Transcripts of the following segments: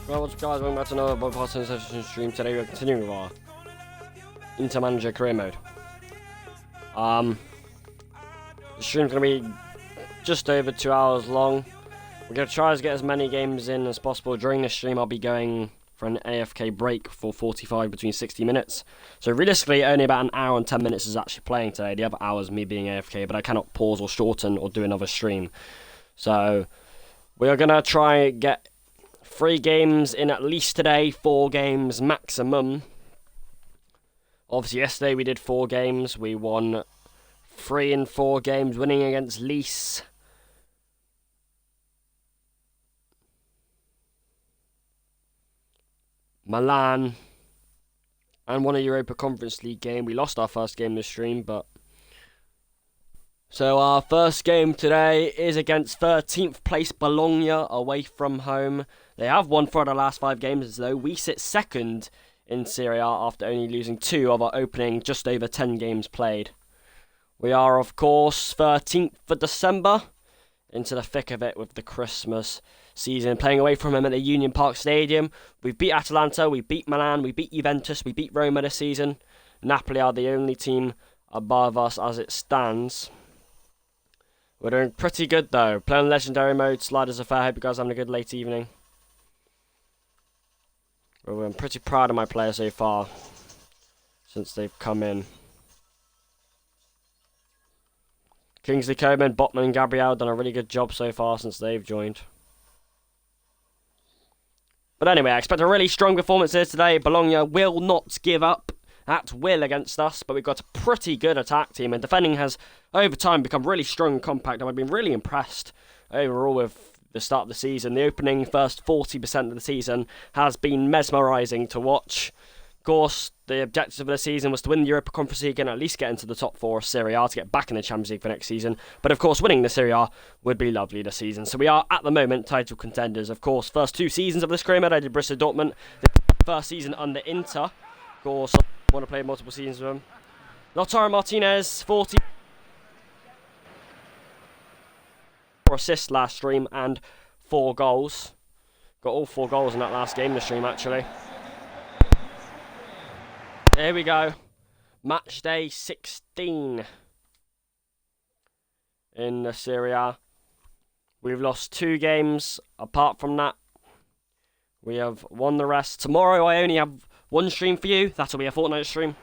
Well, what's up guys, welcome back to another podcast session stream. Today we're continuing with our Inter Manager career mode. The stream's going to be just over 2 hours long. We're going to try to get as many games in as possible. During this stream I'll be going for an AFK break for 45 between 60 minutes. So realistically only about an hour and 10 minutes is actually playing today. The other hours me being AFK, but I cannot pause or shorten or do another stream. So we are going to try and get 3 games in at least today, 4 games maximum. Obviously yesterday we did 4 games, we won 3 in 4 games, winning against Nice, Milan, and won a Europa Conference League game. We lost our first game this stream, but... So our first game today is against 13th place Bologna away from home. They have won 4 of the last 5 games though. We sit second in Serie A after only losing 2 of our opening just over 10 games played. We are of course 13th for December, into the thick of it with the Christmas season, playing away from him at the Union Park Stadium. We beat Atalanta, we beat Milan, we beat Juventus, we beat Roma this season. Napoli are the only team above us as it stands. We're doing pretty good though. Playing legendary mode, Sliders Affair. Hope you guys are having a good late evening. Well, I'm pretty proud of my players so far since they've come in. Kingsley Coman, Botman and Gabriel done a really good job so far since they've joined. But anyway, I expect a really strong performance here today. Bologna will not give up at will against us, but we've got a pretty good attack team, and defending has over time become really strong and compact, and I've been really impressed overall with the start of the season. The opening first 40% of the season has been mesmerising to watch. Of course, the objective of the season was to win the Europa Conference League and at least get into the top 4 of Serie A to get back in the Champions League for next season. But of course, winning the Serie A would be lovely this season. So we are at the moment title contenders. Of course, first 2 seasons of this career mode I did Borussia Dortmund. The first season under Inter. Of course, I want to play multiple seasons with him. Lautaro Martinez, 40 assists last stream and 4 goals. Got all 4 goals in that last game this stream actually. There we go. Match day 16 in the Serie A. We've lost 2 games. Apart from that, we have won the rest. Tomorrow I only have 1 stream for you. That'll be a fortnight stream.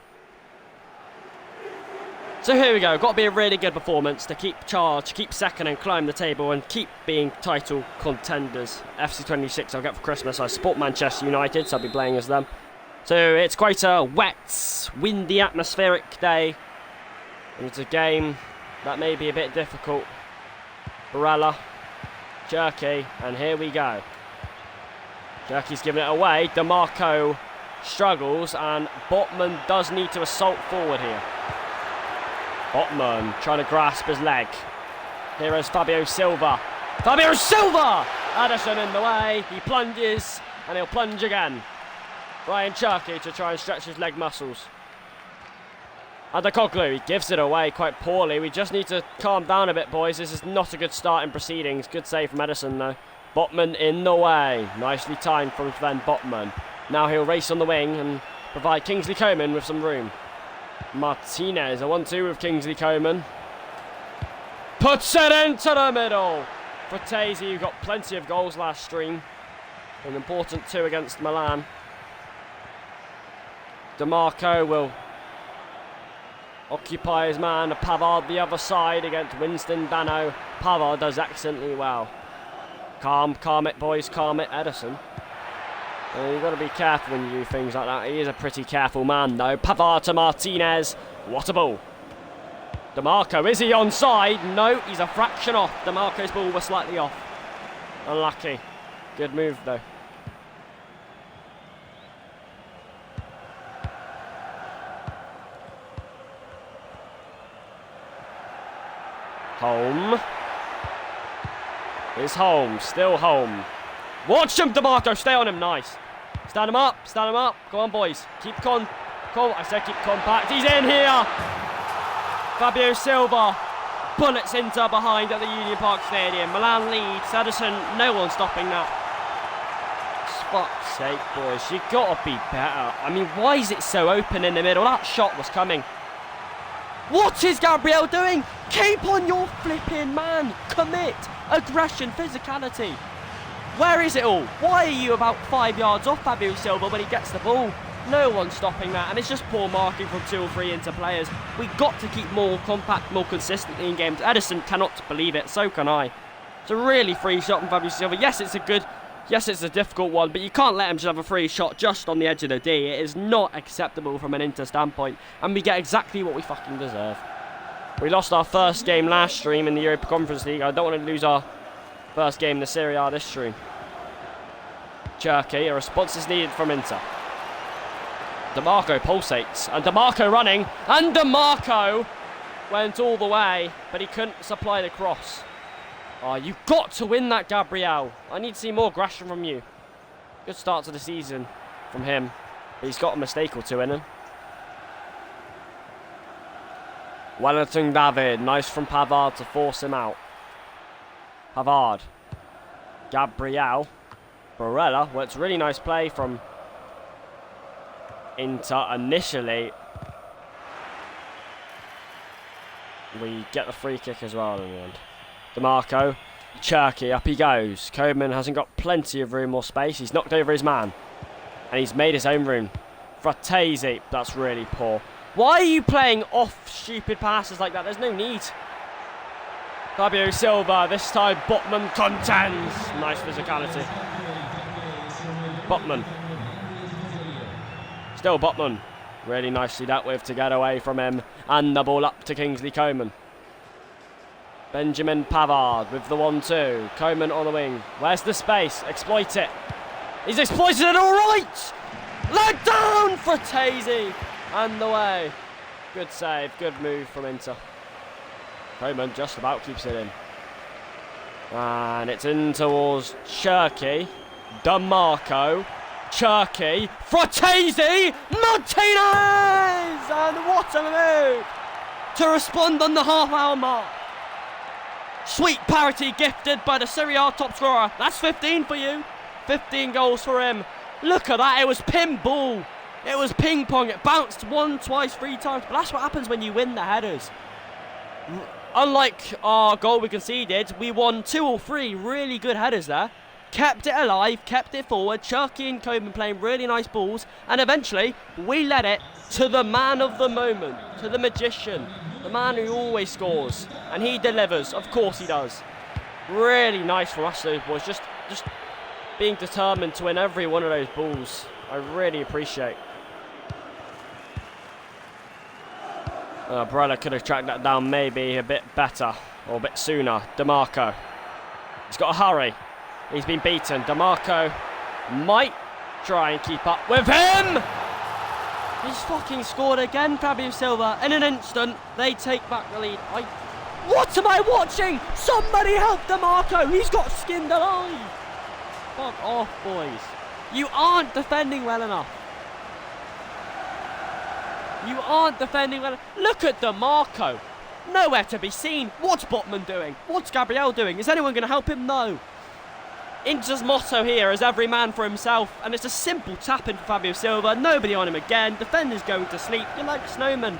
So here we go. Got to be a really good performance to keep charge, keep second and climb the table and keep being title contenders. FC25 I'll get for Christmas. I support Manchester United, so I'll be playing as them. So it's quite a wet, windy, atmospheric day. And it's a game that may be a bit difficult. Barella, Cherky, and here we go. Cherky's giving it away. DeMarco struggles, and Botman does need to assault forward here. Botman trying to grasp his leg. Here is Fabio Silva. Fabio Silva! Addison in the way. He plunges, and he'll plunge again. Ryan Cherky to try and stretch his leg muscles. Adekoglu, he gives it away quite poorly. We just need to calm down a bit, boys. This is not a good start in proceedings. Good save from Edison, though. Botman in the way. Nicely timed from Sven Botman. Now he'll race on the wing and provide Kingsley Coman with some room. Martinez, a 1-2 with Kingsley Coman. Puts it into the middle. Fratesi, who got plenty of goals last stream. An important 2 against Milan. DeMarco will occupy his man. Pavard the other side against Winston Dano. Pavard does excellently well. Calm it boys, calm it, Edison. You've got to be careful when you do things like that. He is a pretty careful man though. Pavard to Martinez. What a ball. DeMarco, is he onside? No, he's a fraction off. DeMarco's ball was slightly off. Unlucky. Good move though. Home. Here's Holmes, still home. Watch him, DeMarco, stay on him, nice. Stand him up, Go on, boys. Keep I said keep compact. He's in here. Fabio Silva bullets Inter behind at the Union Park Stadium. Milan leads. Edison, no one stopping that. fuck's sake, boys. You gotta be better. I mean, why is it so open in the middle? That shot was coming. What is Gabriel doing? Keep on your flipping man. Commit. Aggression, physicality. Where is it all? Why are you about 5 yards off Fabio Silva when he gets the ball? No one's stopping that, and it's just poor marking from 2 or 3 Inter players. We've got to keep more compact, more consistently in games. Edison cannot believe it, so can I. It's a really free shot from Fabio Silva. Yes, it's a difficult one, but you can't let him just have a free shot just on the edge of the D. It is not acceptable from an Inter standpoint, and we get exactly what we fucking deserve. We lost our first game last stream in the Europa Conference League. I don't want to lose our first game in the Serie A this stream. Cherky, a response is needed from Inter. DeMarco pulsates, and DeMarco running, and DeMarco went all the way, but he couldn't supply the cross. Oh, you've got to win that, Gabriel. I need to see more aggression from you. Good start to the season from him, but he's got a mistake or two in him. Wellington David, nice from Pavard to force him out. Pavard, Gabriel, Barella. Well, it's really nice play from Inter initially. We get the free kick as well in the end. DeMarco, Cherky, up he goes. Koeman hasn't got plenty of room or space. He's knocked over his man. And he's made his own room. Fratesi, that's really poor. Why are you playing off stupid passes like that? There's no need. Fabio Silva, this time Botman contends. Nice physicality. Botman. Still Botman. Really nicely dealt with to get away from him. And the ball up to Kingsley Coman. Benjamin Pavard with the 1-2. Coman on the wing. Where's the space? Exploit it. He's exploited it all right. Let down Fratesi. And the way. Good save. Good move from Inter. Coman just about keeps it in. And it's in towards Cherky. DeMarco. Cherky. Fratesi. Martinez. And what a move. To respond on the half-hour mark. Sweet parity gifted by the Serie A top scorer. That's 15 for you. 15 goals for him. Look at that. It was pinball. It was ping pong. It bounced 1, twice, 3 times. But that's what happens when you win the headers. Unlike our goal we conceded, we won 2 or 3 really good headers there. Kept it alive, kept it forward. Cherky and Koeman playing really nice balls. And eventually, we led it to the man of the moment. To the magician. The man who always scores. And he delivers. Of course he does. Really nice from us, those boys. Just being determined to win every one of those balls. I really appreciate. Barella could have tracked that down maybe a bit better. Or a bit sooner. DeMarco. He's got to hurry. He's been beaten. DeMarco might try and keep up with him. He's fucking scored again, Fabio Silva. In an instant, they take back the lead. What am I watching? Somebody help DeMarco. He's got skinned alive. Fuck off, boys. You aren't defending well enough. You aren't defending well enough. Look at DeMarco. Nowhere to be seen. What's Botman doing? What's Gabriel doing? Is anyone going to help him? No. Inter's motto here is every man for himself, and it's a simple tap-in for Fabio Silva. Nobody on him again. Defender's going to sleep. You're like Snowman.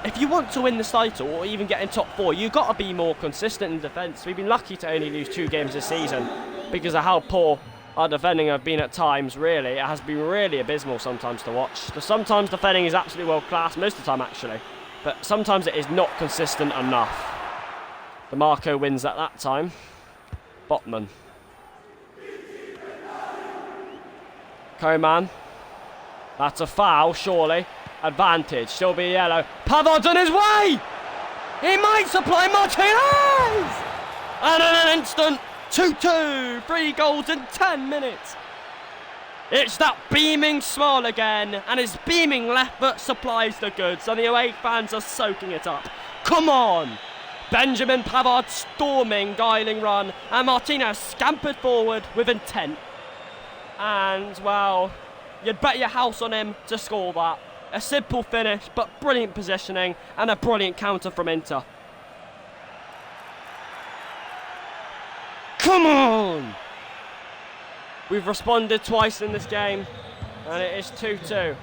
If you want to win this title or even get in top 4, you've got to be more consistent in defence. We've been lucky to only lose 2 games this season because of how poor our defending have been at times, really. It has been really abysmal sometimes to watch. Sometimes defending is absolutely world-class, most of the time actually, but sometimes it is not consistent enough. DeMarco wins at that time. Botman. Koeman. That's a foul, surely. Advantage, still be yellow. Pavard's on his way! He might supply Martinez! And in an instant, 2-2, 3 goals in 10 minutes. It's that beaming smile again, and his beaming left foot supplies the goods, and the away fans are soaking it up. Come on! Benjamin Pavard storming, guiling run, and Martinez scampered forward with intent. And, well, you'd bet your house on him to score that. A simple finish, but brilliant positioning, and a brilliant counter from Inter. Come on! We've responded twice in this game, and it is 2-2.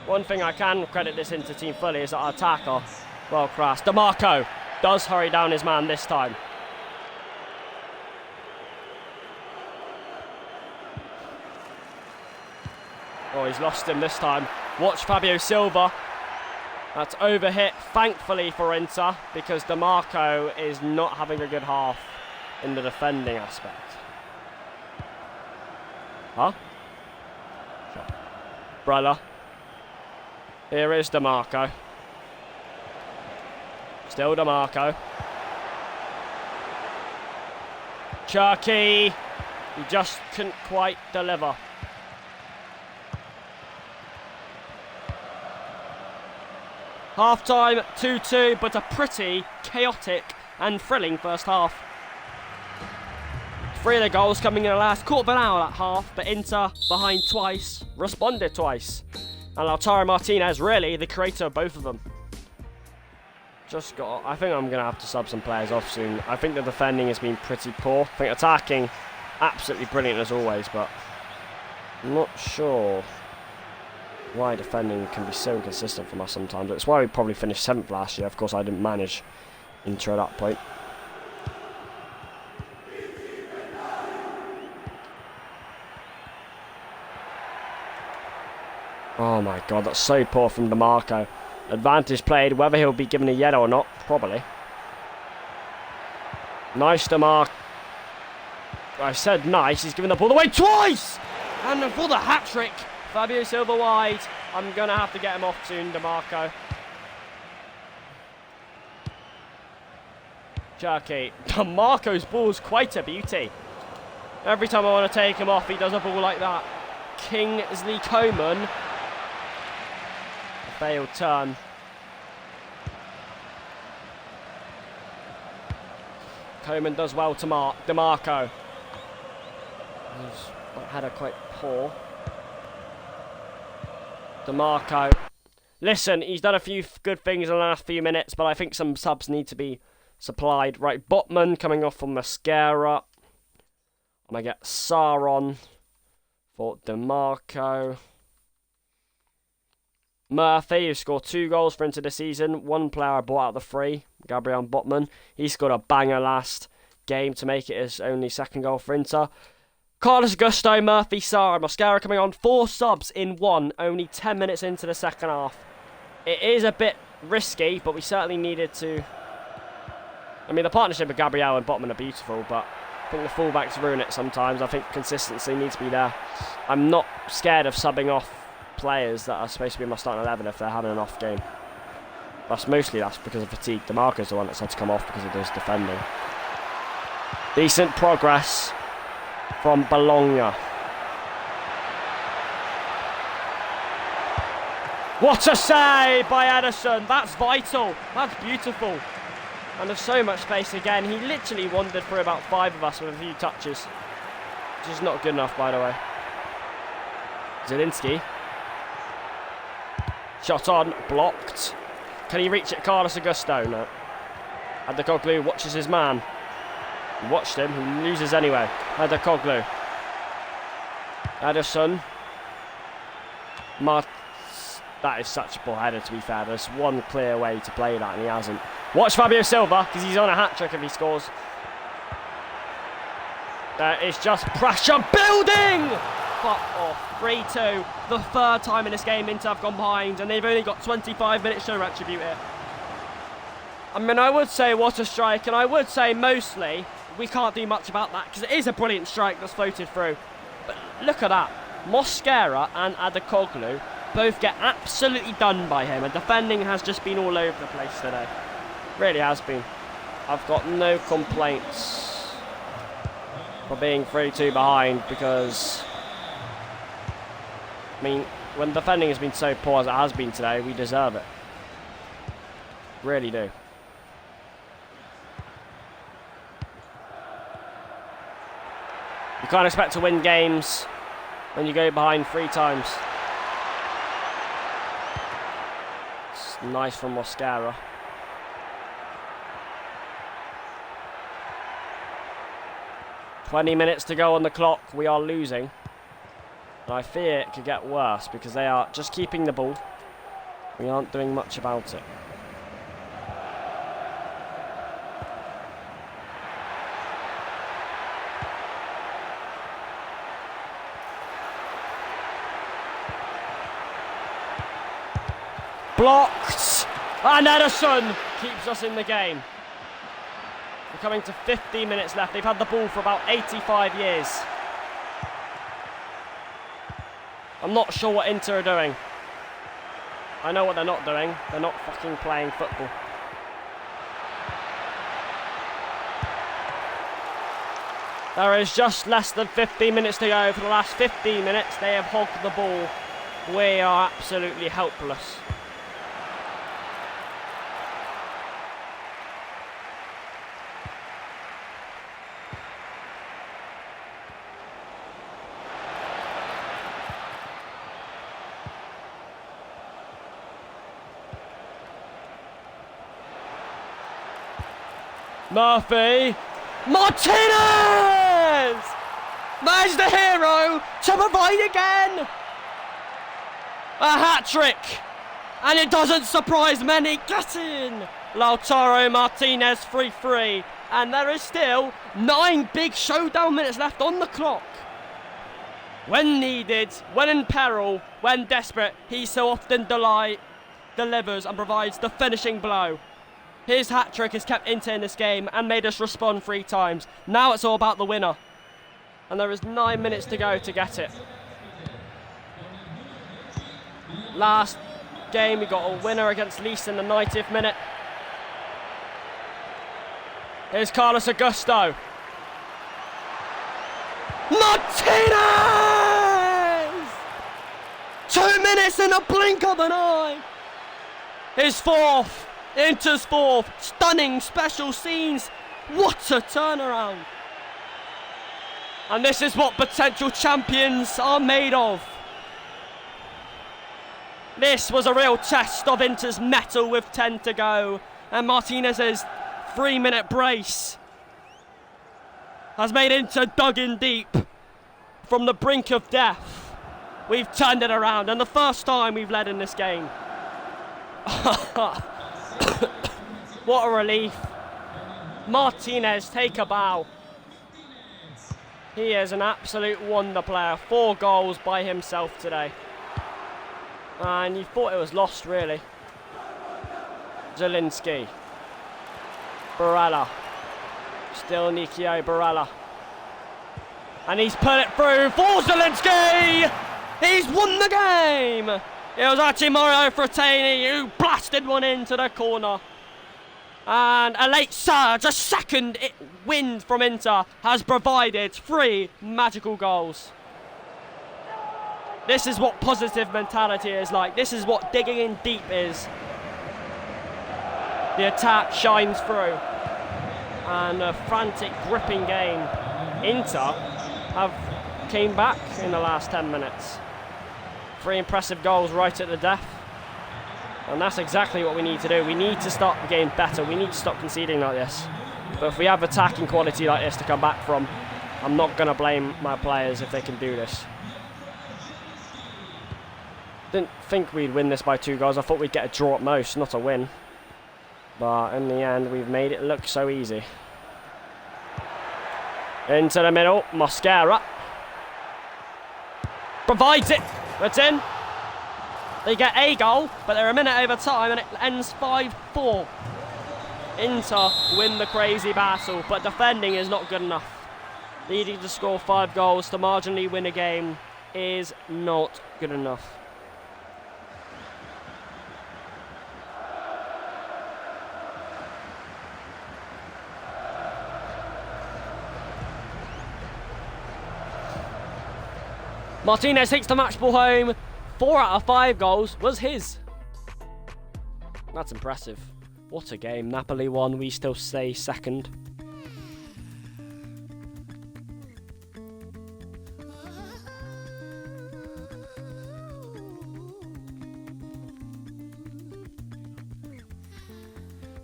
One thing I can credit this Inter team fully is that our attacker, well class. DeMarco does hurry down his man this time. Oh, he's lost him this time. Watch Fabio Silva. That's overhit, thankfully for Inter, because DeMarco is not having a good half in the defending aspect. Huh? Brella. Here is DeMarco. Still DeMarco. Cherky. He just couldn't quite deliver. Half-time, 2-2, but a pretty chaotic and thrilling first half. 3 of the goals coming in the last quarter of an hour at half, but Inter behind twice, responded twice. And Lautaro Martinez, really, the creator of both of them. I think I'm going to have to sub some players off soon. I think the defending has been pretty poor. I think attacking, absolutely brilliant as always, but I'm not sure why defending can be so inconsistent from us sometimes. It's why we probably finished 7th last year. Of course, I didn't manage Inter at that point. Oh my god, that's so poor from DeMarco. Advantage played, whether he'll be given a yellow or not, probably. Nice DeMarco. I said nice, he's given the ball away twice! And for the hat-trick, Fabio Silva wide. I'm going to have to get him off soon, DeMarco. Cherky. DeMarco's ball's quite a beauty. Every time I want to take him off, he does a ball like that. Kingsley Coman. A failed turn. Coman does well to DeMarco. He's had a quite poor. DeMarco. Listen, he's done a few good things in the last few minutes, but I think some subs need to be supplied. Right, Botman coming off from Mascara. I'm going to get Saron for DeMarco. Murphy, who scored 2 goals for Inter this season. 1 player I bought out of the 3, Gabriel Botman. He scored a banger last game to make it his only 2nd goal for Inter. Carlos Augusto, Murphy, Sarah, Mascara coming on. 4 subs in 1, only 10 minutes into the 2nd half. It is a bit risky, but we certainly needed to... I mean, the partnership with Gabriel and Botman are beautiful, but I think the fullbacks ruin it sometimes. I think consistency needs to be there. I'm not scared of subbing off players that are supposed to be in my starting 11 if they're having an off game. That's because of fatigue. DeMarco's the one that's had to come off because of his defending. Decent progress from Bologna. What a save by Ederson. That's vital. That's beautiful. And there's so much space again. He literally wandered through about 5 of us with a few touches. Which is not good enough, by the way. Zielinski. Shot on. Blocked. Can he reach it? Carlos Augusto? No. Adekoglu watches his man. He watched him. He loses anyway. Adekoglu. Ederson. That is such a poor header, to be fair. There's one clear way to play that, and he hasn't. Watch Fabio Silva, because he's on a hat-trick if he scores. There is just pressure building! Fuck off. 3-2. The 3rd time in this game Inter have gone behind, and they've only got 25 minutes to retribute it. I mean, I would say what a strike, and I would say mostly we can't do much about that, because it is a brilliant strike that's floated through. But look at that. Mosquera and Adekoglu both get absolutely done by him, and defending has just been all over the place today. Really has been. I've got no complaints for being 3-2 behind, because I mean, when defending has been so poor as it has been today, we deserve it. Really do. You can't expect to win games when you go behind 3 times. It's nice from Mosquera. 20 minutes to go on the clock. We are losing. And I fear it could get worse because they are just keeping the ball. We aren't doing much about it. Blocked! And Ederson keeps us in the game. We're coming to 50 minutes left. They've had the ball for about 85 years. I'm not sure what Inter are doing. I know what they're not doing. They're not fucking playing football. There is just less than 15 minutes to go. For the last 15 minutes, they have hogged the ball. We are absolutely helpless. Murphy. Martinez! There's the hero to provide again. A hat-trick. And it doesn't surprise many. Get in. Lautaro Martinez 3-3. And there is still 9 big showdown minutes left on the clock. When needed, when in peril, when desperate, he so often delivers and provides the finishing blow. His hat-trick has kept Inter in this game and made us respond 3 times. Now it's all about the winner. And there is 9 minutes to go to get it. Last game we got a winner against Leeds in the 90th minute. Here's Carlos Augusto. Martinez! 2 minutes in the blink of an eye. His 4th. Inter's 4th. Stunning special scenes. What a turnaround. And this is what potential champions are made of. This was a real test of Inter's mettle with 10 to go. And Martinez's 3-minute brace has made Inter dug in deep from the brink of death. We've turned it around, and the first time we've led in this game. What a relief. Martinez, take a bow. He is an absolute wonder player. 4 goals by himself today. And you thought it was lost, really. Zielinski. Barella. Still Nikio Barella. And he's put it through for Zielinski! He's won the game! It was actually Mario Frattini who blasted one into the corner. And a late surge, a second wind from Inter has provided 3 magical goals. This is what positive mentality is like. This is what digging in deep is. The attack shines through. And a frantic, gripping game. Inter have came back in the last 10 minutes. 3 impressive goals right at the death. And that's exactly what we need to do. We need to start the game better. We need to stop conceding like this. But if we have attacking quality like this to come back from, I'm not going to blame my players if they can do this. Didn't think we'd win this by 2 goals. I thought we'd get a draw at most, not a win. But in the end, we've made it look so easy. Into the middle, Mosquera. Provides it. It's in. They get a goal, but they're a minute over time and it ends 5-4. Inter win the crazy battle, but defending is not good enough. Needing to score 5 goals to marginally win a game is not good enough. Martinez takes the match ball home. 4 out of 5 goals was his. That's impressive. What a game. Napoli won, we still stay second.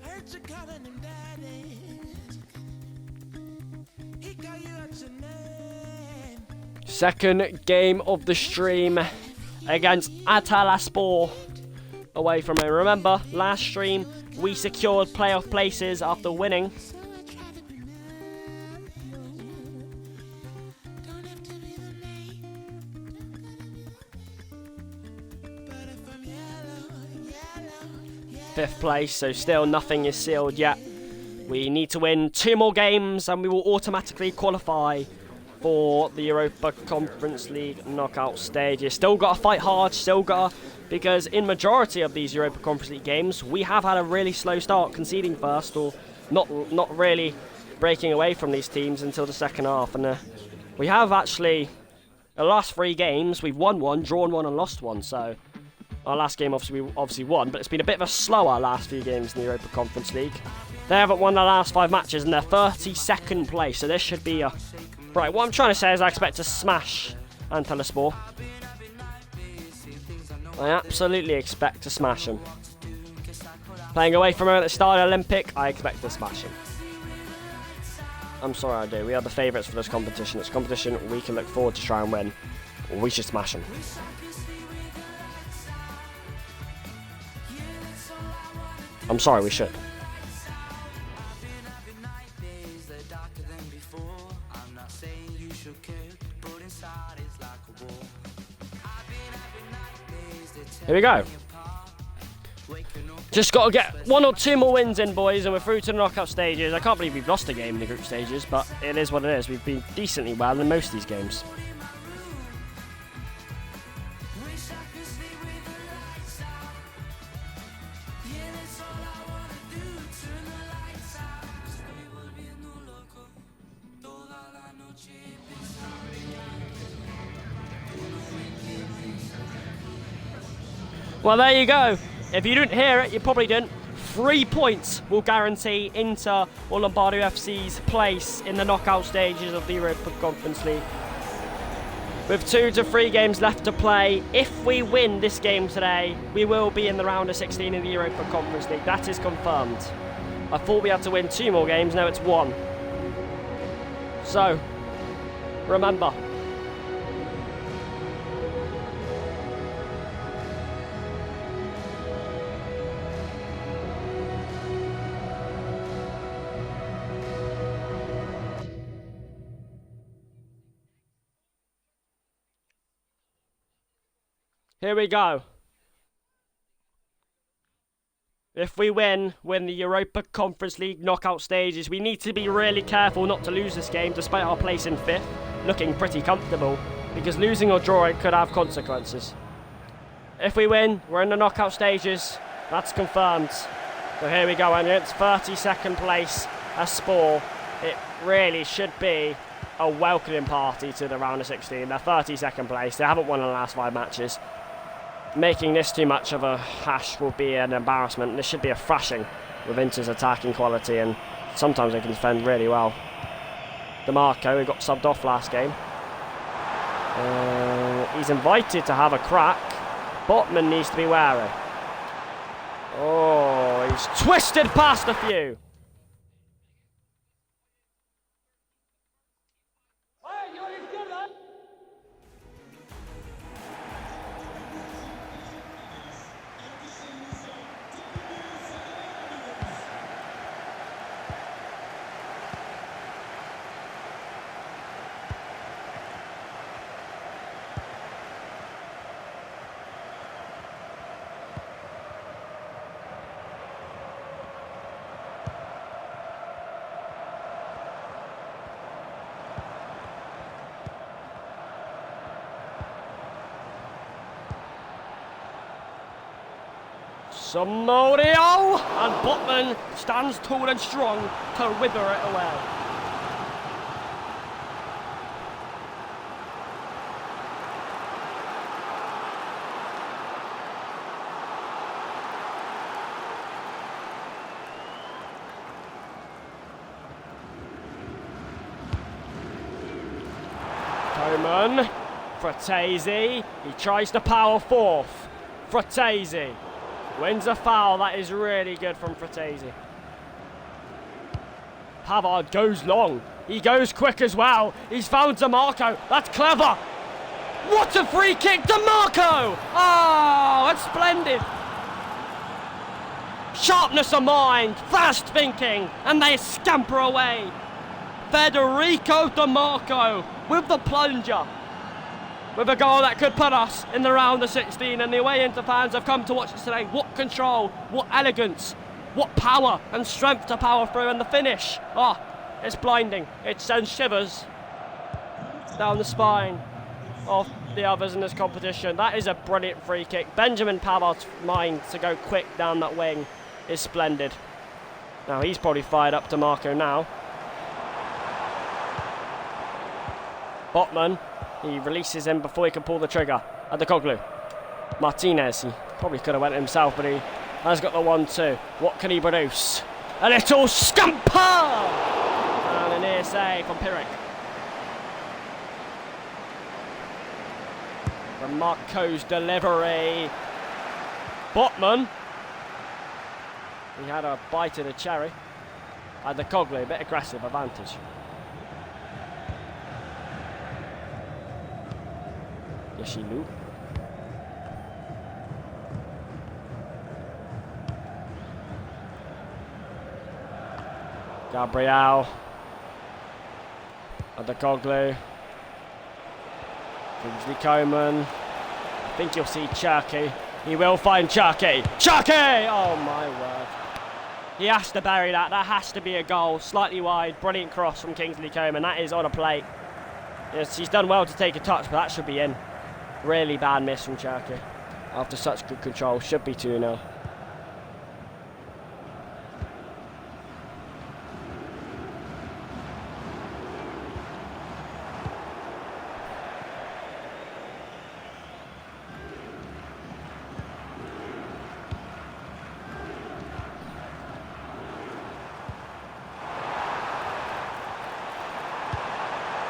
Heard you calling him daddy. He call you out your Second game of the stream against Atalaspor away from home. Remember, last stream we secured playoff places after winning. Fifth place, so still nothing is sealed yet. We need to win 2 more games and we will automatically qualify for the Europa Conference League knockout stages. Still got to fight hard, because in majority of these Europa Conference League games, we have had a really slow start, conceding first or not really breaking away from these teams until the second half. And we have actually, the last 3 games, we've won 1, drawn 1 and lost 1. So our last game we obviously won, but it's been a bit of a slower last few games in the Europa Conference League. They haven't won their last 5 matches and they're 32nd place, so this should be a... Right, what I'm trying to say is I expect to smash Antalyaspor. I absolutely expect to smash them. Playing away from home at the start of the Olympic, I expect to smash them. I'm sorry I do. We are the favourites for this competition. It's a competition we can look forward to try and win. We should smash them. I'm sorry, we should. Here we go. Just got to get 1 or 2 more wins in, boys, and we're through to the knockout stages. I can't believe we've lost a game in the group stages, but it is what it is. We've been decently well in most of these games. Well, there you go. If you didn't hear it, you probably didn't. 3 points will guarantee Inter or Lombardo FC's place in the knockout stages of the Europa Conference League. With 2 to 3 games left to play, if we win this game today, we will be in the round of 16 in the Europa Conference League. That is confirmed. I thought we had to win 2 more games, now it's 1. So, remember. Here we go. If we win the Europa Conference League knockout stages, we need to be really careful not to lose this game despite our place in 5th, looking pretty comfortable, because losing or drawing could have consequences. If we win, we're in the knockout stages, that's confirmed. So here we go, and it's 32nd place as Spor. It really should be a welcoming party to the round of 16. They're 32nd place, they haven't won in the last 5 matches. Making this too much of a hash will be an embarrassment. This should be a thrashing with Inter's attacking quality, and sometimes they can defend really well. DeMarco, who got subbed off last game. He's invited to have a crack. Botman needs to be wary. Oh, he's twisted past a few. Samudio, and Botman stands tall and strong to wither it away. Coman, Fratesi, he tries to power 4th. Fratesi wins a foul. That is really good from Fratesi. Pavard goes long. He goes quick as well. He's found DeMarco. That's clever. What a free kick, DeMarco! Oh, that's splendid. Sharpness of mind, fast thinking, and they scamper away. Federico DeMarco with the plunger. With a goal that could put us in the round of 16, and the away Inter fans have come to watch this today. What control, what elegance, what power and strength to power through, and the finish. Oh, it's blinding. It sends shivers down the spine of the others in this competition. That is a brilliant free kick. Benjamin Pavard's mind to go quick down that wing is splendid. Now he's probably fired up to Marco now. Botman, he releases him before he can pull the trigger at the Coglu. Martinez, he probably could have went himself, but he has got the 1-2. What can he produce? A little scamper! And an near save from Pirik. From Marco's delivery. Botman. He had a bite of the cherry. At the Coglu, a bit aggressive advantage. Yeshilu. Gabriel. At the Coglu. Kingsley Coman. I think you'll see Cherky. He will find Cherky. Cherky! Oh my word. He has to bury that. That has to be a goal. Slightly wide. Brilliant cross from Kingsley Coman. That is on a plate. Yes, he's done well to take a touch, but that should be in. Really bad miss from Cherky. After such good control. Should be 2-0.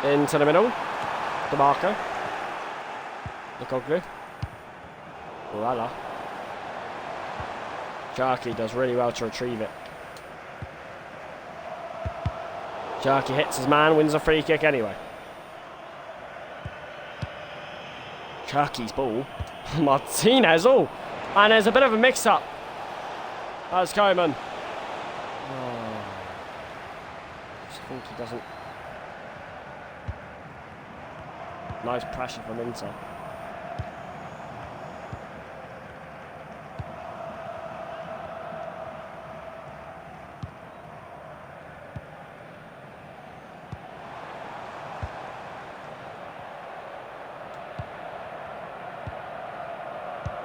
Into the middle. DeMarco. Nicoglu. Voila. Cherky does really well to retrieve it. Cherky hits his man, wins a free kick anyway. Cherky's ball. Martinez, oh! And there's a bit of a mix-up. That's Coman. Oh. I think he doesn't... Nice pressure from Inter.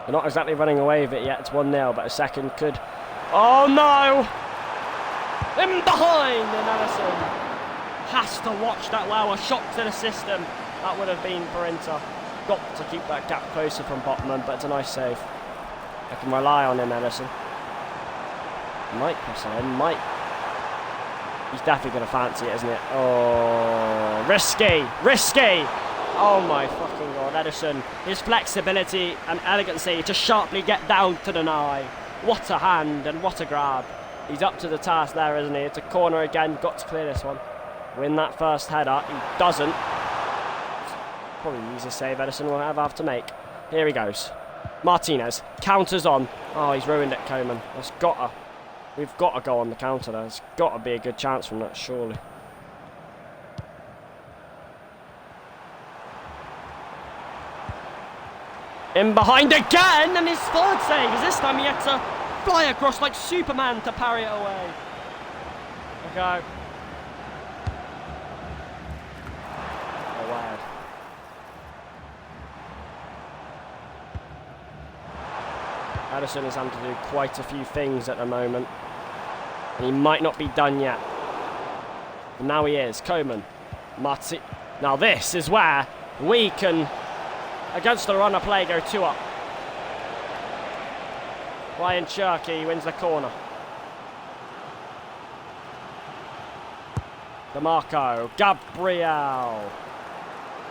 They're not exactly running away with it yet. It's 1-0, but a second could... Oh no! In behind, and Allison has to watch that. Wow, a shock to the system. That would have been for Inter. Got to keep that gap closer from Botman, but it's a nice save. I can rely on him, Ellison. Might cross it in, might. He's definitely going to fancy it, isn't it? Oh, risky, risky. Oh my fucking god, Ederson. His flexibility and elegancy to sharply get down to the eye. What a hand and what a grab. He's up to the task there, isn't he? It's a corner again, got to clear this one. Win that first header, he doesn't. Probably the easiest save Ederson will ever have to make. Here he goes. Martinez, counters on. Oh, he's ruined it, Coman. We've got to go on the counter there. There's got to be a good chance from that, surely. In behind again, and his third save is this time he had to fly across like Superman to parry it away. Okay. Oh, wow. Ederson is having to do quite a few things at the moment. And he might not be done yet. But now he is. Coman. Marti. Now this is where we can, against the run of play, go 2 up. Ryan Cherky wins the corner. DeMarco. Gabriel.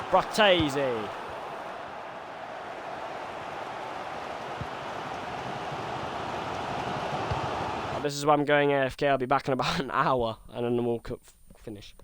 Fratesi. This is why I'm going AFK. I'll be back in about an hour and then we'll finish.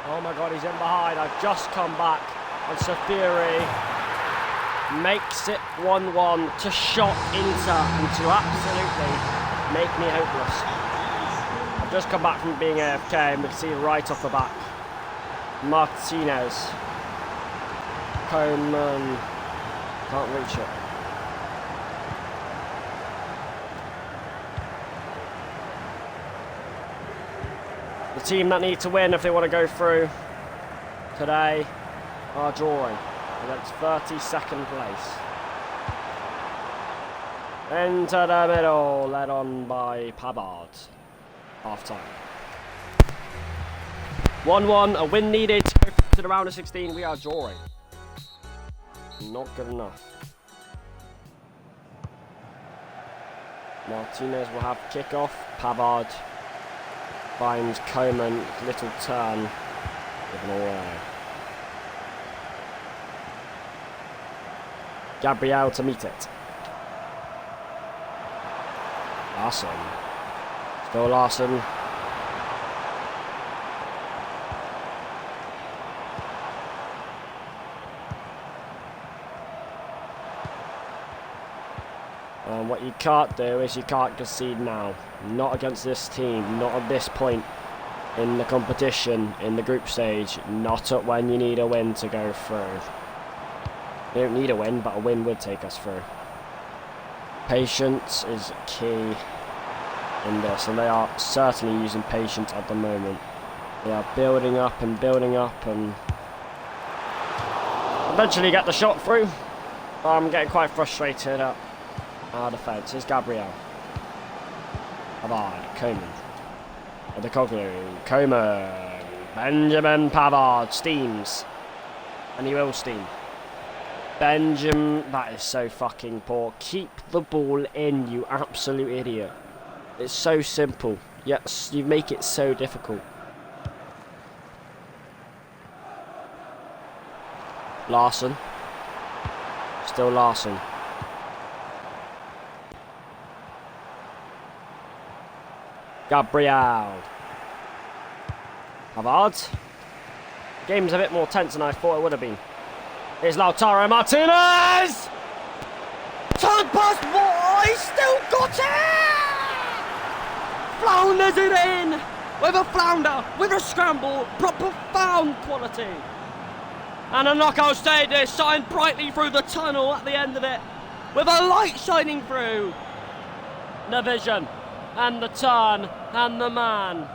Oh my god, he's in behind. I've just come back. And Safiri makes it 1-1 to shock Inter and to absolutely make me hopeless. I've just come back from being AFK and we can see right off the back. Martinez. Coleman. Can't reach it. The team that need to win if they want to go through today are drawing against 32nd place. Into the middle, led on by Pavard. Half time. 1-1, a win needed to go to the round of 16. We are drawing. Not good enough. Martinez will have kickoff. Pavard finds Coleman, little turn, given away. Gabriel to meet it. Larson. Still Larson. And what you can't do is you can't concede now. Not against this team, not at this point in the competition, in the group stage, not at when you need a win to go through. You don't need a win, but a win would take us through. Patience is key in this, and they are certainly using patience at the moment. They are building up and eventually get the shot through. I'm getting quite frustrated at our defence. Here's Gabriel. Pavard, Coleman. The Coglu, Coleman. Benjamin Pavard steams. And he will steam. Benjamin, that is so fucking poor. Keep the ball in, you absolute idiot. It's so simple, yet you make it so difficult. Larson. Still Larson. Gabriel. Pavard. The game's a bit more tense than I thought it would have been. Here's Lautaro Martinez! Turn pass, boy! Still got it! Flounders it in! With a flounder, with a scramble, profound quality. And a knockout status shine brightly through the tunnel at the end of it. With a light shining through. The vision, and the turn, and the man.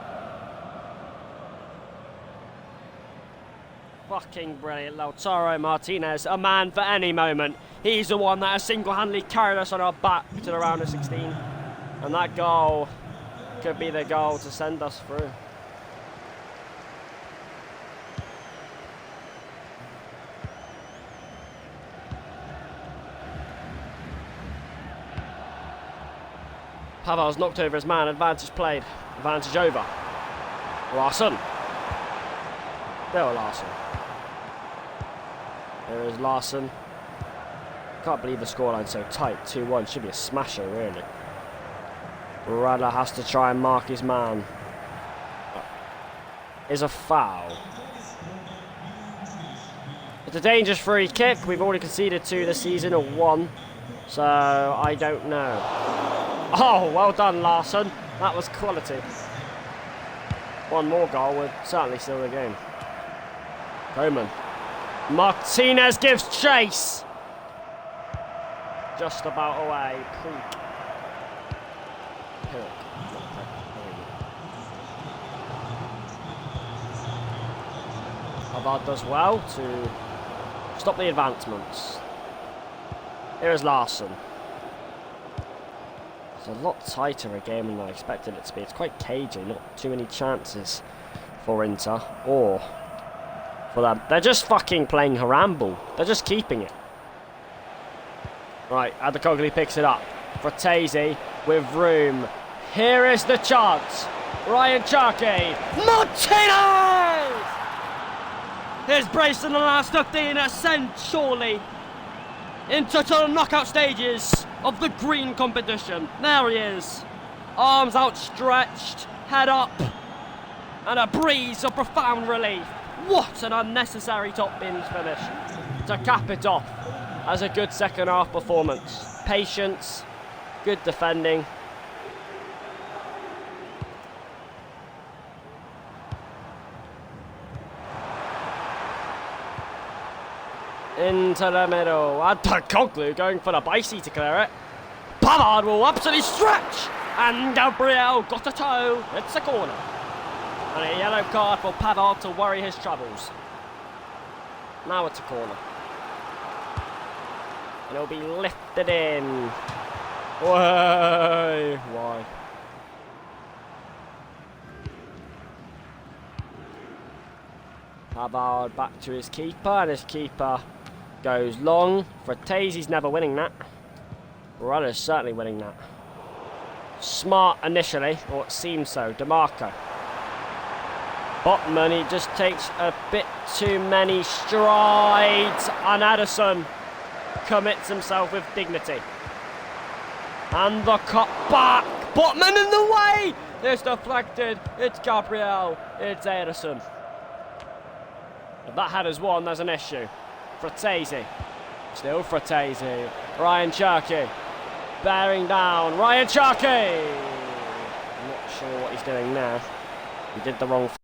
Fucking brilliant, Lautaro Martinez, a man for any moment. He's the one that has single-handedly carried us on our back to the round of 16. And that goal could be the goal to send us through. Pavard's knocked over his man, advantage played, advantage over. Larson. Still Larson. There is Larson. Can't believe the scoreline's so tight. 2-1. Should be a smasher, really. Radler has to try and mark his man. Is a foul. It's a dangerous free kick. We've already conceded 2 this season, or 1. So, I don't know. Oh, well done, Larson. That was quality. One more goal would certainly seal the game. Coleman. Martinez gives chase. just about away. Pavard does well to stop the advancements. Here is Larsson. It's a lot tighter a game than I expected it to be. It's quite cagey, not too many chances for Inter or for them. They're just fucking playing Haramble. They're just keeping it. Right, Adekoglu picks it up. Fratesi with room. Here is the chance. Ryan Cherki. Martinez! His brace in the last 15 ascent surely into the knockout stages of the green competition. There he is. Arms outstretched, head up, and a breeze of profound relief. What an unnecessary top bins finish to cap it off as a good second half performance. Patience, good defending. Into the middle. Adekoglu going for the bicey to clear it. Pavard will absolutely stretch. And Gabriel got a toe. It's a corner. And a yellow card for Pavard to worry his troubles. Now it's a corner. And it'll be lifted in. Way. Why? Pavard back to his keeper, and his keeper goes long. Fratesi's never winning that. Barella's certainly winning that. Smart initially, or it seems so. DeMarco. Botman, he just takes a bit too many strides, and Addison commits himself with dignity. And the cut back. Botman in the way! It's deflected. It's Gabriel. It's Addison. If that header's won, there's an issue. Fratesi. Still Fratesi. Ryan Cherki. Bearing down. Ryan Cherki! I'm not sure what he's doing now. He did the wrong thing.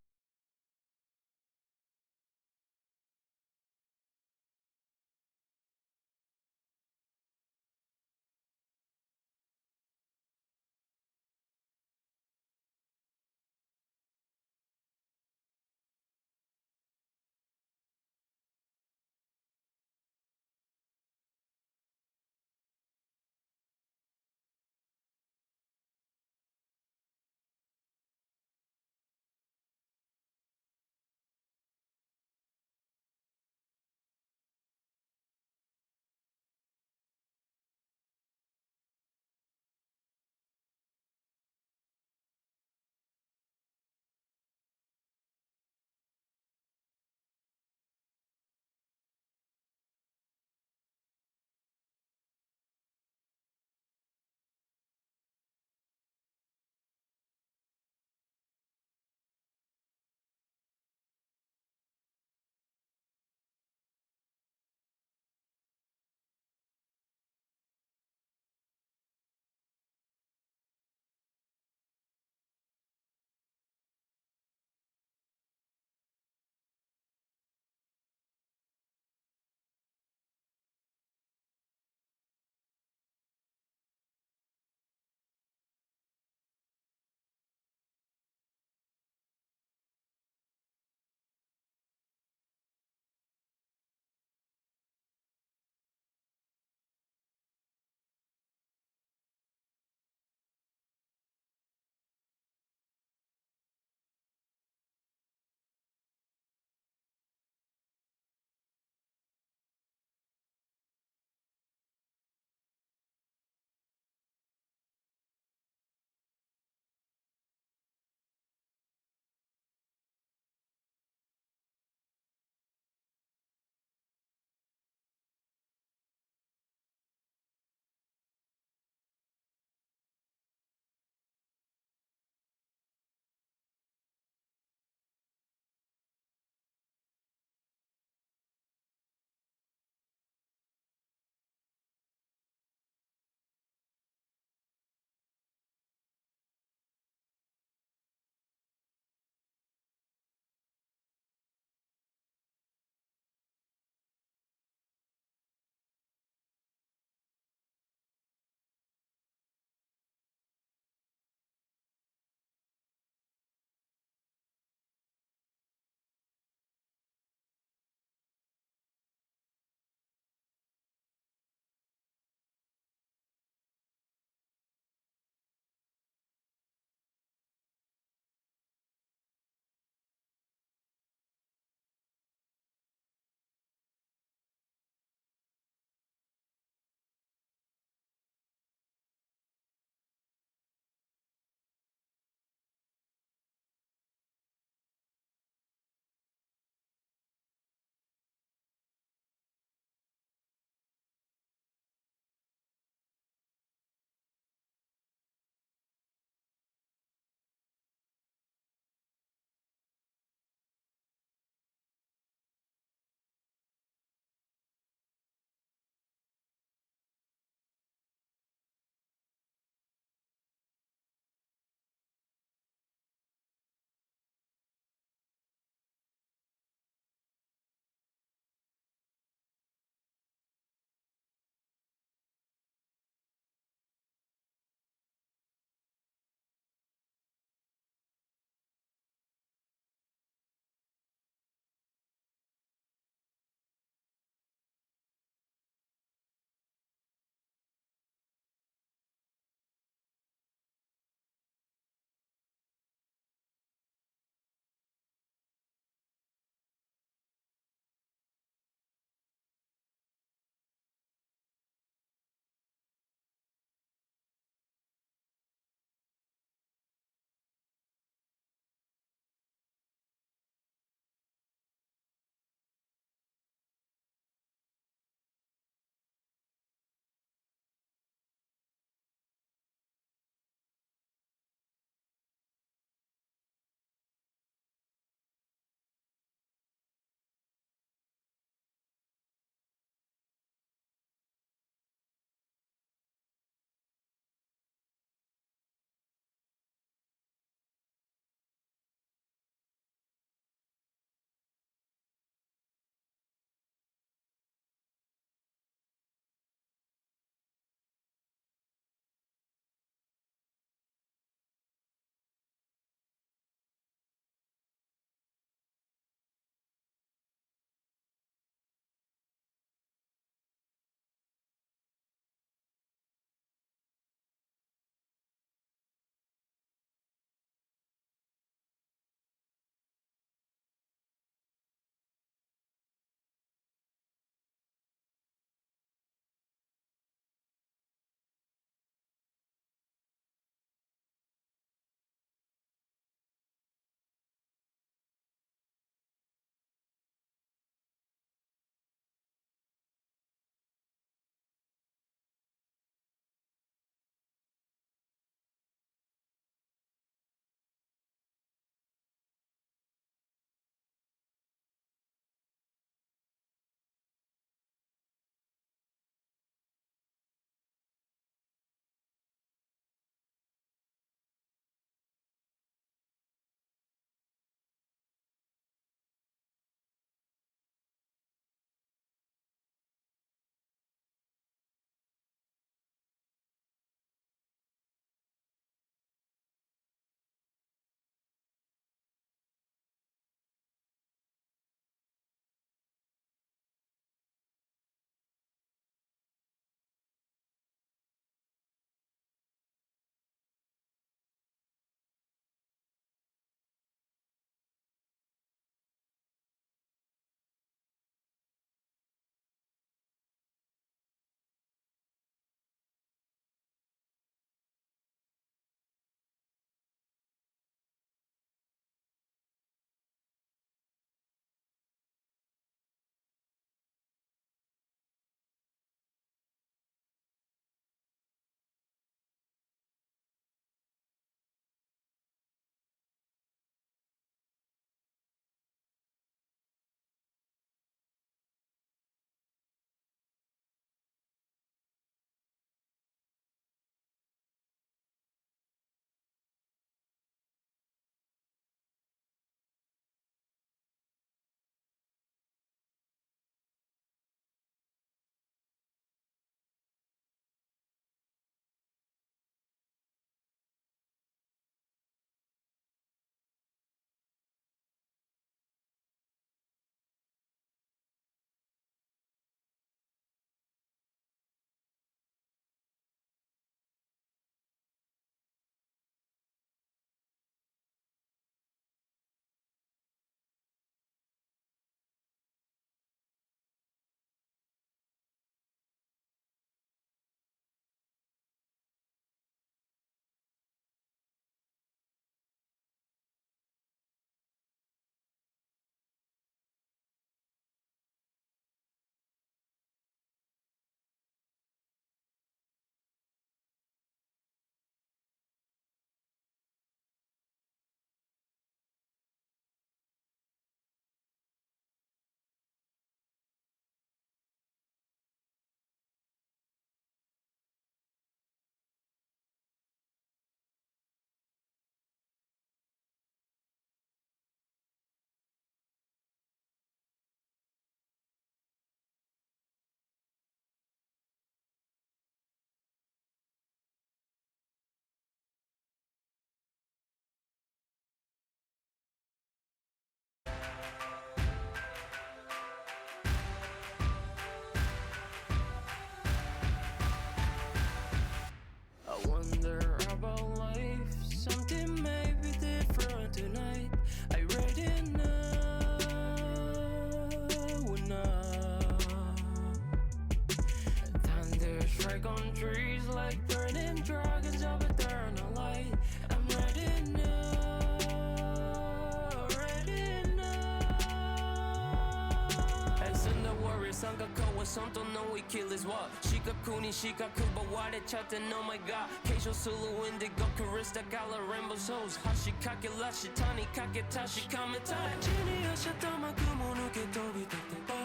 本当の生きるは視覚に視覚奪われちゃって Oh my god 継承するインディゴクリスタからレインボーソーズ橋かけら下にかけ確かめたい地に足玉雲抜け飛び立てば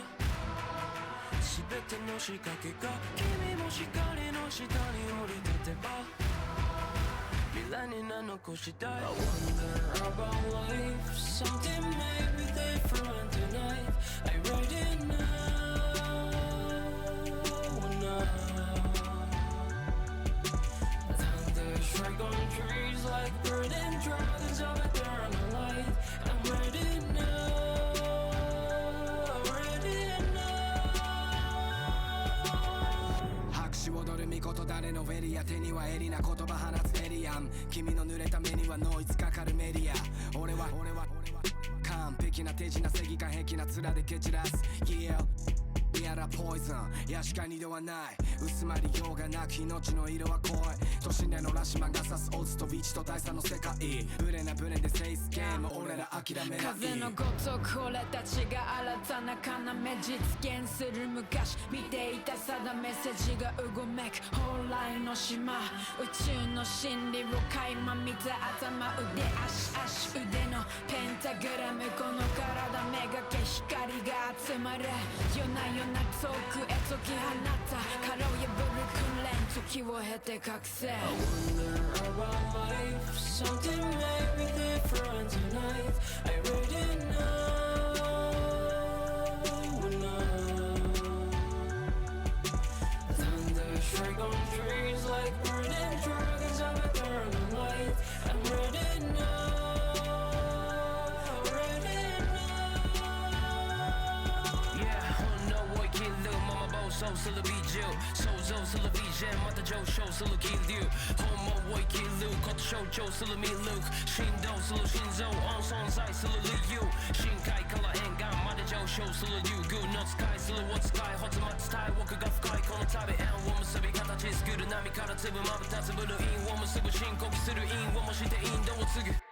全ての仕掛けが君も光の下に降り立てば未来に名残したい I wonder about life Something may be different tonight I read it now Thunder strike on trees like burning dragons of eternal light I'm ready now ready now 拍手踊る巫女誰のフェリア手にはエリな言葉放つエリアン君の濡れた目にはノイズかかるメディア俺は完璧な手品正義感癖な面で蹴散らす Yeahリアラポイズンやしか二度はない薄まりようがなく命の色は濃い都心でのラシマンが指すオズとビーチと大差の世界ブレなブレでセイスゲーム俺ら諦めない風のごとく俺たちが新たな要実現する昔見ていた定め筋がうごめく蓬莱の島宇宙の真理を垣間見た頭腕足腕のペンタグラムこの体めがけ光が集まる夜な夜な遠くへ解き放った殻を破る訓練時を経て覚醒 I wonder about life Something may be different tonight I read it now Thunder strike on trees like burning dragons of eternal light I'm ready now ready now Yeah 本能を生きるまま暴走する美獣想像するビジェンまた上昇する気流本物を生きること象徴するミルク振動する心臓音存在する理由深海から沿岸まで上昇する竜宮の使いするを使いほつま伝え奥が深いこの旅縁を結び形作る波から粒まぶたつぶる韻を結ぶ深呼吸する韻をもしてインドを継ぐ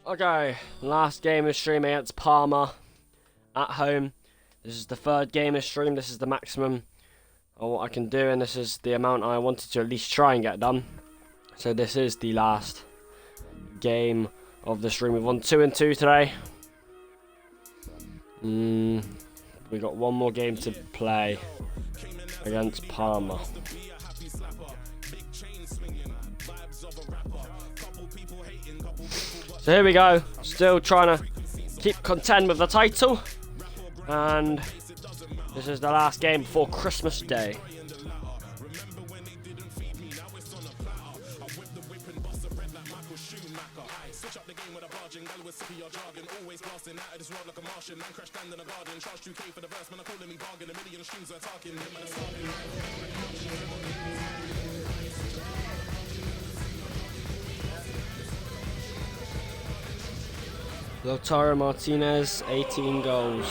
Okay, last game of stream against Parma at home. This is the third game of stream. This is the maximum of what I can do, and this is the amount I wanted to at least try and get done. So this is the last game of the stream. We've won 2-2 today. We got one more game to play against Parma. So here we go, still trying to keep content with the title, and this is the last game before Christmas Day. Lautaro Martinez, 18 goals.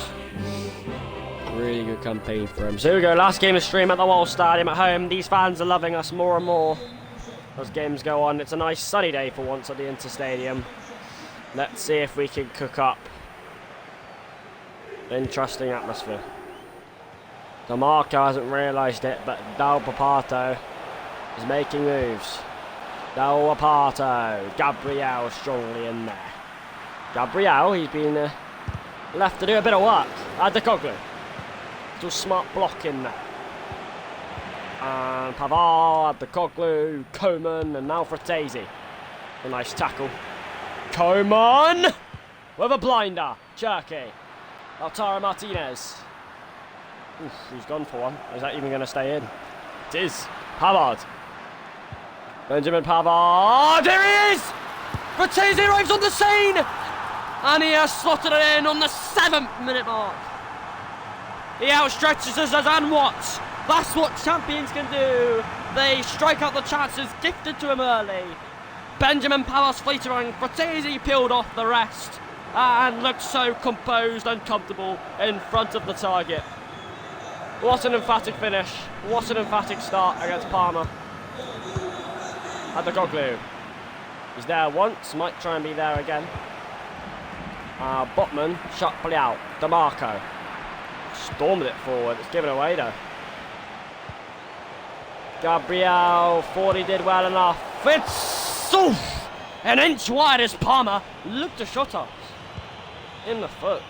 Really good campaign for him. So here we go, last game of stream at the Wall Stadium at home. These fans are loving us more and more as games go on. It's a nice sunny day for once at the Inter Stadium. Let's see if we can cook up an interesting atmosphere. DeMarco hasn't realised it, but Del Papato is making moves. Del Papato, Gabriel strongly in there. Gabriel, he's been left to do a bit of work. Adekoglu, little smart block in there. And Pavard, Adekoglu, Coman, and now Fratesi. A nice tackle. Coman with a blinder. Cherky. Lautaro Martinez. Oof, he's gone for one. Is that even going to stay in? It is. Pavard. Benjamin Pavard. There he is! Fratesi arrives on the scene! And he has slotted it in on the 7th minute mark. He outstretches us and what? That's what champions can do. They strike out the chances gifted to him early. Benjamin Pavard's fleetering. Fratesi peeled off the rest and looked so composed and comfortable in front of the target. What an emphatic finish. What an emphatic start against Parma. Adekoglu. He's there once, might try and be there again. Botman, sharply out. DeMarco. Stormed it forward. It's given away though. Gabriel thought he did well enough. It's an inch wide as Parma looked to shot us in the foot.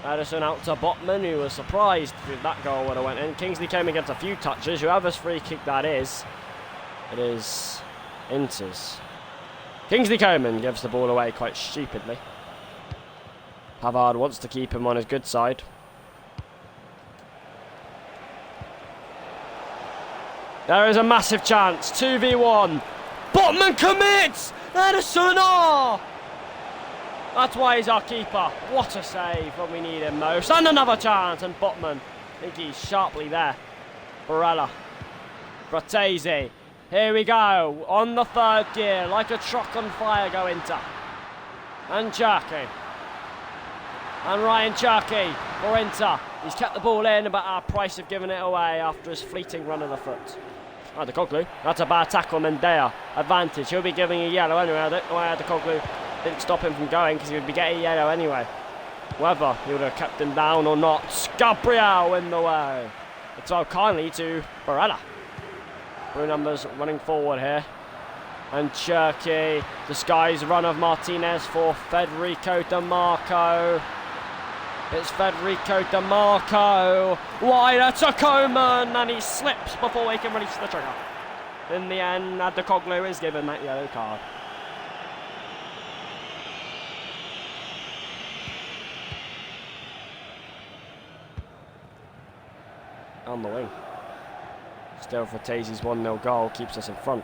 Edison out to Botman, who was surprised if that goal would have went in. Kingsley came and gets a few touches. Whoever's free kick that is, it is Inter's. Kingsley Coman gives the ball away quite stupidly. Pavard wants to keep him on his good side. There is a massive chance. 2v1. Botman commits! Edison! Oh! That's why he's our keeper. What a save when we need him most. And another chance. And Botman, I think he's sharply there. Barella. Fratesi. Here we go. On the third gear. Like a truck on fire go Inter. And Cherky. And Ryan Cherky for Inter. He's kept the ball in, but our price of giving it away after his fleeting run of the foot. Adekoglu. That's a bad tackle. Mendea. Advantage. He'll be giving a yellow anyway. Adekoglu didn't stop him from going because he would be getting yellow anyway. Whether he would have kept him down or not. Gabriel in the way. It's all kindly to Barella. Blue numbers running forward here. And Cherky. Disguised run of Martinez for Federico DeMarco. It's Federico DeMarco. Wider to Coman. And he slips before he can release the trigger. In the end, Adekoglu is given that yellow card. On the wing. Still Fratesi's 1-0 goal keeps us in front.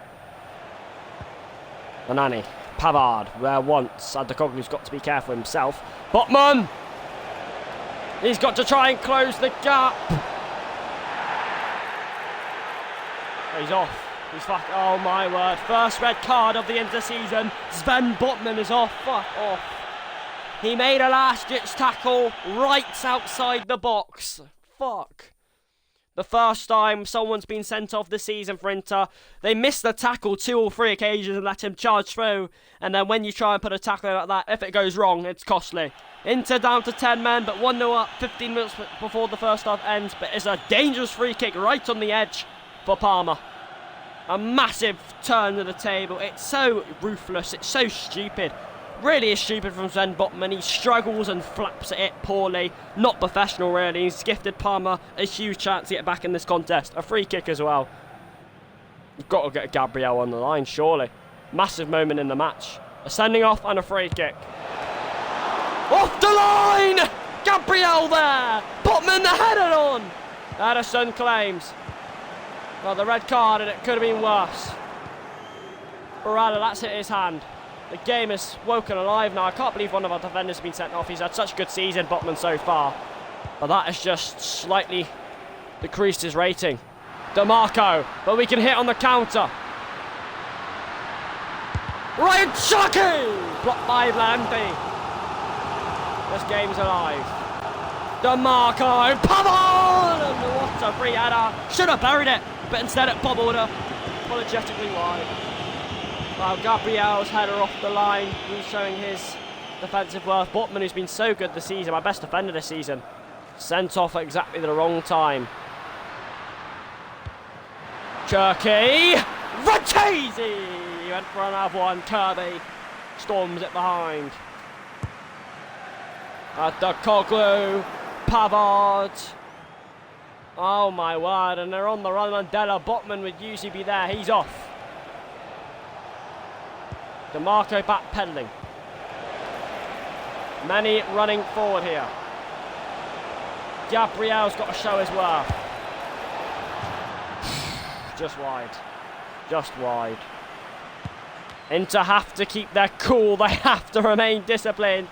Anani, Pavard, there once. Adekoglu's got to be careful himself. Botman! He's got to try and close the gap. He's off. He's fuck. Oh my word. First red card of the inter-season. Sven Botman is off. Fuck off. He made a last-ditch tackle right outside the box. Fuck. The first time someone's been sent off this season for Inter. They missed the tackle 2 or 3 occasions and let him charge through. And then when you try and put a tackle in like that, if it goes wrong, it's costly. Inter down to 10 men, but 1-0 up 15 minutes before the first half ends. But it's a dangerous free kick right on the edge for Parma. A massive turn to the table. It's so ruthless. It's so stupid. Really is stupid from Sven Botman. He struggles and flaps at it poorly. Not professional, really. He's gifted Parma a huge chance to get back in this contest. A free kick as well. You've got to get Gabriel on the line, surely. Massive moment in the match. A sending off and a free kick. Off the line! Gabriel there! Botman the header on! Ederson claims. Well, the red card, and it could have been worse. Barada, that's hit his hand. The game is woken alive now. I can't believe one of our defenders has been sent off. He's had such a good season, Botman, so far. But that has just slightly decreased his rating. DeMarco, but we can hit on the counter. Ryan Chucky! Blocked by Lampe. This game's alive. DeMarco, Pavard! And what a free header. Should have buried it, but instead it bobbled her apologetically wide. Well, Gabriel's header off the line, he's showing his defensive worth. Botman, who's been so good this season, my best defender this season, sent off at exactly the wrong time. Cherky, Ratese! He went for another one. Kirby storms it behind. Koglu, Pavard. Oh my word, and they're on the run. Mandela, Botman would usually be there, he's off. DeMarco backpedaling. Many running forward here. Gabriel's got to show his worth. Just wide. Just wide. Inter have to keep their cool. They have to remain disciplined.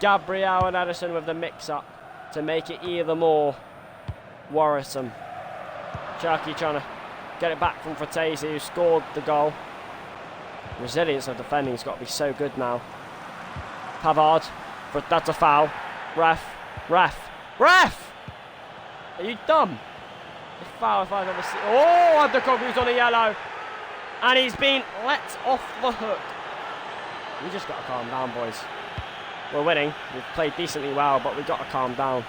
Gabriel and Ederson with the mix-up to make it even more worrisome. Cherky trying to get it back from Fratesi, who scored the goal. Resilience of defending has got to be so good now. Pavard, that's a foul. Ref! Are you dumb? A foul if I've ever seen. Oh, Abdelkoglu's on a yellow. And he's been let off the hook. We just got to calm down, boys. We're winning. We've played decently well, but we've got to calm down.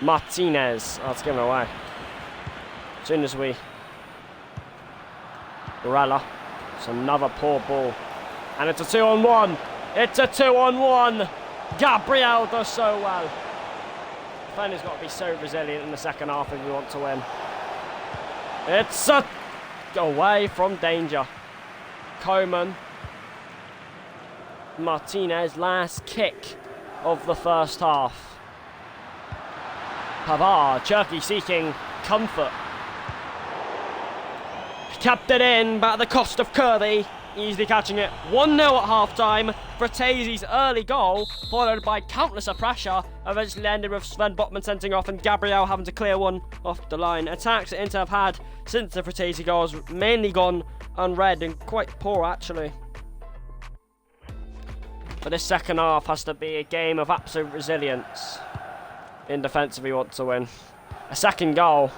Martinez. Oh, it's given away. As soon as we... Barella. It's another poor ball. And it's a 2-on-1. It's a 2-on-1. Gabriel does so well. Defender's got to be so resilient in the second half if we want to win. It's a... away from danger. Coman. Martinez, last kick of the first half. Pavard, Cherky seeking comfort. Tapped it in, but at the cost of Kirby. Easily catching it. 1-0 at half-time. Fratese's early goal, followed by countless of pressure, eventually ended with Sven Botman sending off and Gabriel having to clear one off the line. Attacks that Inter have had since the Fratese goal has mainly gone unread and quite poor, actually. But this second half has to be a game of absolute resilience. In defence if we want to win. A second goal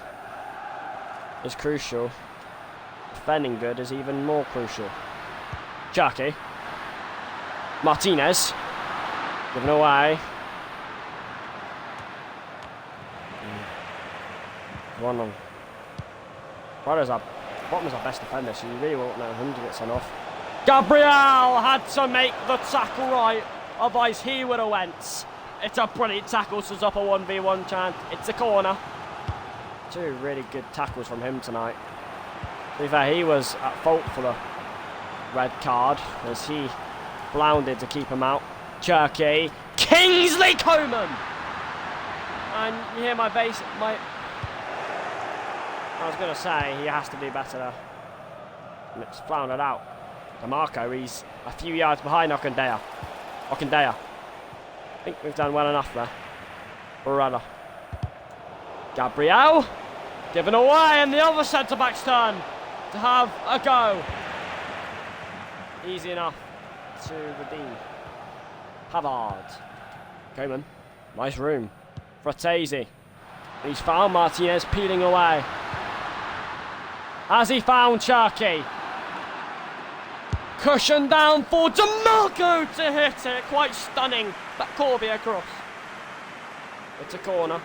is crucial. Defending good is even more crucial. Cherky. Martinez. Given away. One on. Bottom's our best defender, so you really won't know him to get sent off. Gabriel had to make the tackle right, otherwise he would have went. It's a brilliant tackle, so it's up a 1v1 chance. It's a corner. Two really good tackles from him tonight. To be fair, he was at fault for the red card as he floundered to keep him out. Cherky, Kingsley Coman, and you hear my bass. I was going to say he has to do better there. And it's floundered out. DeMarco, he's a few yards behind Okandaya. I think we've done well enough there. Barella. Gabriel, given away, and the other centre-back's turn to have a go. Easy enough to redeem. Pavard. Coman. Nice room. Fratese. He's found Martinez peeling away. Has he found Cherky? Cushion down for DeMarco to hit it. Quite stunning. That Corby across. It's a corner.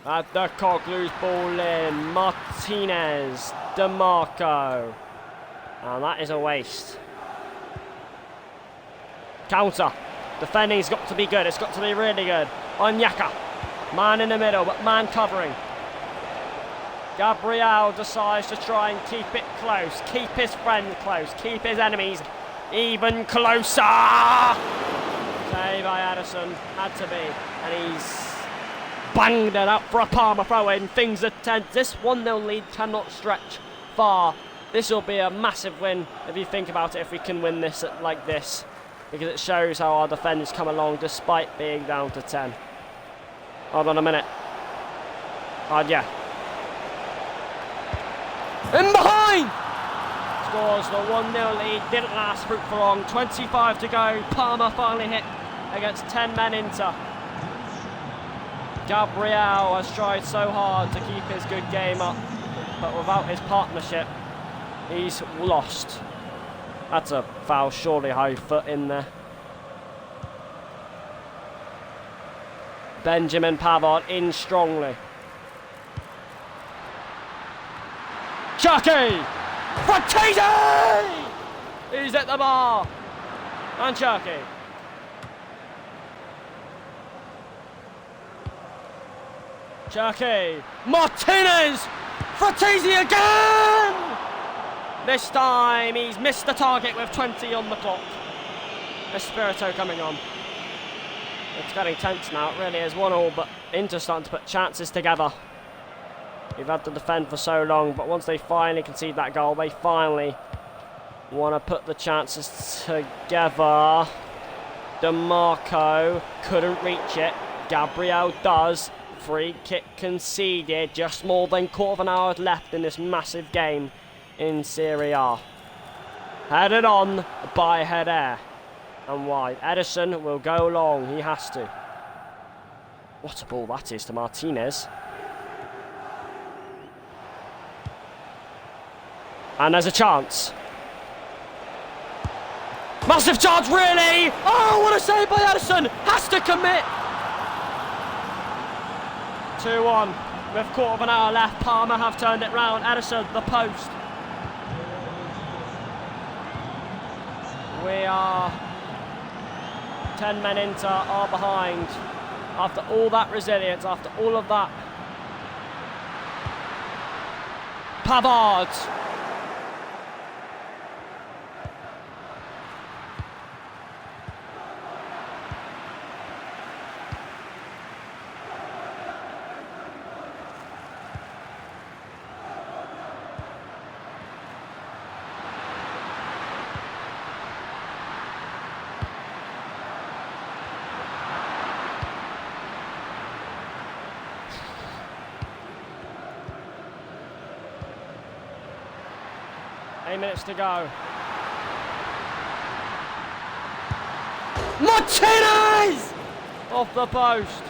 At the Coglu's ball in. Martinez. DeMarco. And that is a waste. Counter. Defending's got to be good. It's got to be really good. Onyeka. Man in the middle, but man covering. Gabriel decides to try and keep it close. Keep his friend close. Keep his enemies even closer. Save by Addison. Had to be. And he's banged it up for a Palmer throw-in. Things are tense. This 1-0 lead cannot stretch far. This will be a massive win if you think about it, if we can win this like this. Because it shows how our defenders come along despite being down to 10. Hold on a minute. Yeah. In behind! Scores the 1-0 lead. Didn't last for long. 25 to go. Palmer finally hit against 10 men Inter. Gabriel has tried so hard to keep his good game up, but without his partnership, he's lost. That's a foul, surely high foot in there. Benjamin Pavard in strongly. Cherky! Fratesi! He's at the bar. And Cherky. Cherky. Martinez! Fratesi again! This time he's missed the target with 20 on the clock. Espirito coming on. It's getting tense now, it really is 1-1, but Inter starting to put chances together. We've had to defend for so long, but once they finally concede that goal, they finally want to put the chances together. DeMarco couldn't reach it. Gabriel does. Free kick conceded. Just more than quarter of an hour left in this massive game in Serie A. Headed on by Herrera. And wide. Edison will go long. He has to. What a ball that is to Martinez. And there's a chance. Massive chance, really! Oh, what a save by Edison! Has to commit! 2-1. With quarter of an hour left. Palmer have turned it round. Edison, the post. We are 10 men Inter are behind. After all that resilience, after all of that. Pavard. Minutes to go. Martinez! Off the post.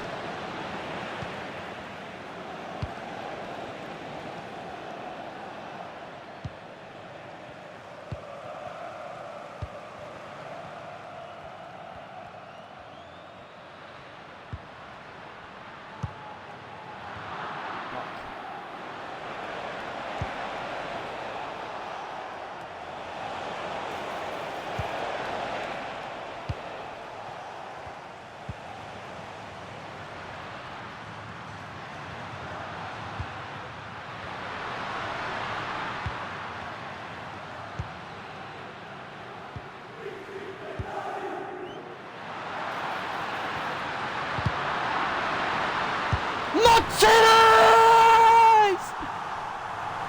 Martinez!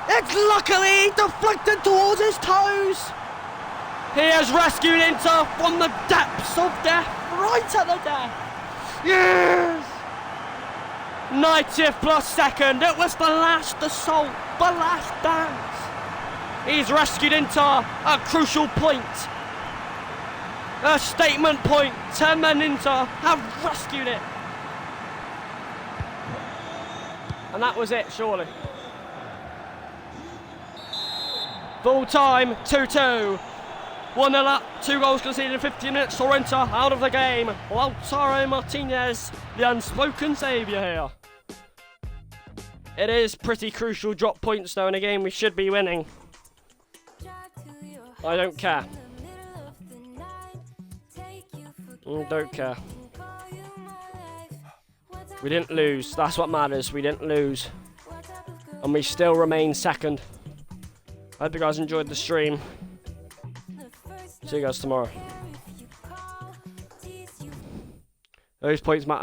It's luckily deflected towards his toes. He has rescued Inter from the depths of death, right at the death. Yes! 90th plus second, it was the last assault, the last dance. He's rescued Inter at a crucial point. A statement point, 10 men Inter have rescued it. And that was it, surely. Full time, 2-2. 1-0 up, 2 goals conceded in 50 minutes. Sorrento out of the game. Lautaro Martinez, the unspoken saviour here. It is pretty crucial drop points though in a game we should be winning. I don't care. Don't care. We didn't lose, that's what matters, we didn't lose. And we still remain second. I hope you guys enjoyed the stream. See you guys tomorrow. Those points matter.